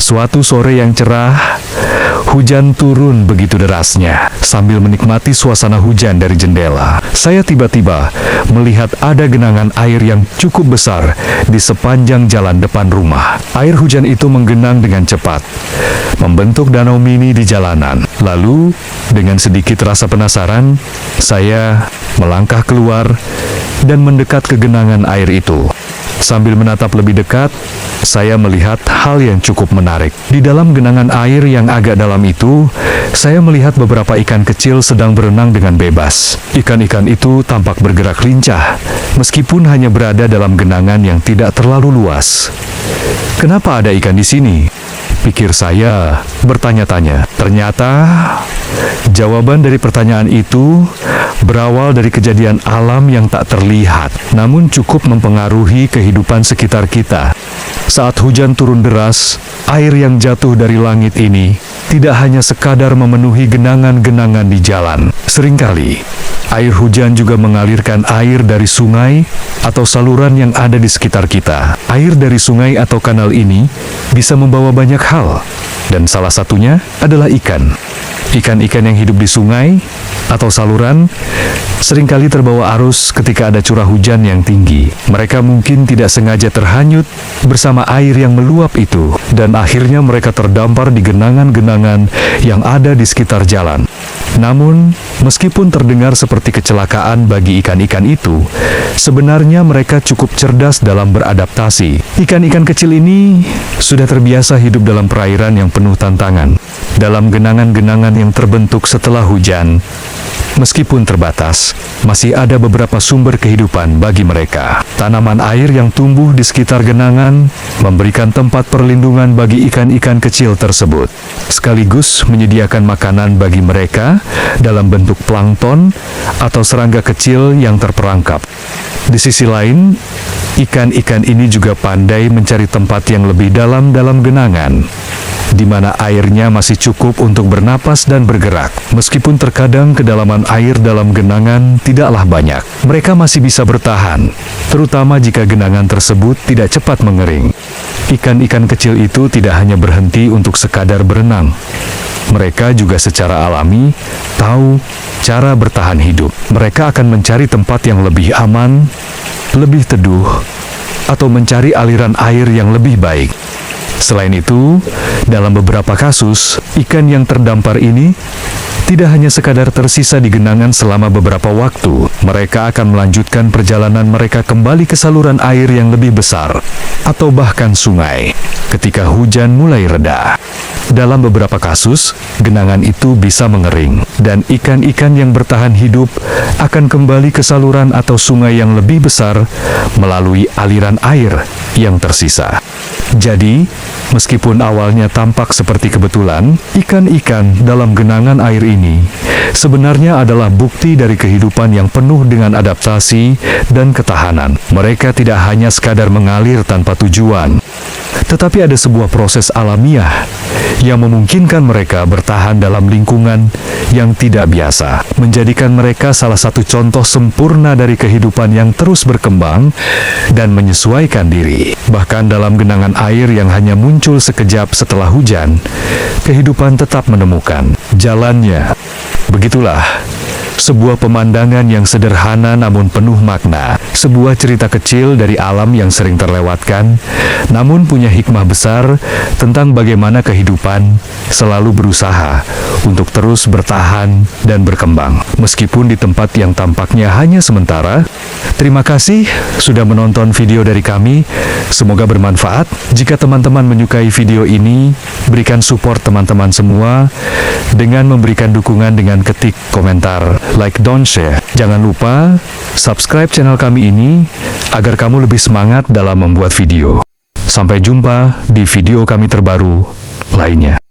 Suatu sore yang cerah, hujan turun begitu derasnya. Sambil menikmati suasana hujan dari jendela, saya tiba-tiba melihat ada genangan air yang cukup besar di sepanjang jalan depan rumah. Air hujan itu menggenang dengan cepat, membentuk danau mini di jalanan. Lalu, dengan sedikit rasa penasaran, saya melangkah keluar dan mendekat ke genangan air itu. Sambil menatap lebih dekat, saya melihat hal yang cukup menarik. Di dalam genangan air yang agak dalam itu, saya melihat beberapa ikan kecil sedang berenang dengan bebas. Ikan-ikan itu tampak bergerak lincah, meskipun hanya berada dalam genangan yang tidak terlalu luas. Kenapa ada ikan di sini? Pikir saya bertanya-tanya. Ternyata, jawaban dari pertanyaan itu berawal dari kejadian alam yang tak terlihat, namun cukup mempengaruhi kehidupan sekitar kita. Saat hujan turun deras, air yang jatuh dari langit ini tidak hanya sekadar memenuhi genangan-genangan di jalan. Seringkali, air hujan juga mengalirkan air dari sungai atau saluran yang ada di sekitar kita. Air dari sungai atau kanal ini bisa membawa banyak hal, dan salah satunya adalah ikan. Ikan-ikan yang hidup di sungai atau saluran seringkali terbawa arus ketika ada curah hujan yang tinggi. Mereka mungkin tidak sengaja terhanyut bersama air yang meluap itu, dan akhirnya mereka terdampar di genangan-genangan yang ada di sekitar jalan. Namun, meskipun terdengar seperti kecelakaan bagi ikan-ikan itu, sebenarnya mereka cukup cerdas dalam beradaptasi. Ikan-ikan kecil ini sudah terbiasa hidup dalam perairan yang penuh tantangan. Dalam genangan-genangan yang terbentuk setelah hujan, meskipun terbatas, masih ada beberapa sumber kehidupan bagi mereka. Tanaman air yang tumbuh di sekitar genangan memberikan tempat perlindungan bagi ikan-ikan kecil tersebut, sekaligus menyediakan makanan bagi mereka dalam bentuk plankton atau serangga kecil yang terperangkap. Di sisi lain, ikan-ikan ini juga pandai mencari tempat yang lebih dalam genangan, di mana airnya masih cukup untuk bernapas dan bergerak. Meskipun terkadang kedalaman air dalam genangan tidaklah banyak, mereka masih bisa bertahan, terutama jika genangan tersebut tidak cepat mengering. Ikan-ikan kecil itu tidak hanya berhenti untuk sekadar berenang. Mereka juga secara alami tahu cara bertahan hidup. Mereka akan mencari tempat yang lebih aman, lebih teduh, atau mencari aliran air yang lebih baik. Selain itu, dalam beberapa kasus, ikan yang terdampar ini tidak hanya sekadar tersisa di genangan selama beberapa waktu. Mereka akan melanjutkan perjalanan mereka kembali ke saluran air yang lebih besar, atau bahkan sungai, ketika hujan mulai reda. Dalam beberapa kasus, genangan itu bisa mengering, dan ikan-ikan yang bertahan hidup akan kembali ke saluran atau sungai yang lebih besar melalui aliran air yang tersisa. Jadi, meskipun awalnya tampak seperti kebetulan, ikan-ikan dalam genangan air ini sebenarnya adalah bukti dari kehidupan yang penuh dengan adaptasi dan ketahanan. Mereka tidak hanya sekadar mengalir tanpa tujuan, tetapi ada sebuah proses alamiah yang memungkinkan mereka bertahan dalam lingkungan yang tidak biasa, menjadikan mereka salah satu contoh sempurna dari kehidupan yang terus berkembang dan menyesuaikan diri. Bahkan dalam genangan air yang hanya muncul sekejap setelah hujan, kehidupan tetap menemukan jalannya. Begitulah sebuah pemandangan yang sederhana namun penuh makna, sebuah cerita kecil dari alam yang sering terlewatkan, namun punya hikmah besar tentang bagaimana kehidupan selalu berusaha untuk terus bertahan dan berkembang, meskipun di tempat yang tampaknya hanya sementara. Terima kasih sudah menonton video dari kami, semoga bermanfaat. Jika teman-teman menyukai video ini, berikan support teman-teman semua dengan memberikan dukungan dengan ketik komentar, like, don't share. Jangan lupa subscribe channel kami ini agar kamu lebih semangat dalam membuat video. Sampai jumpa di video kami terbaru lainnya.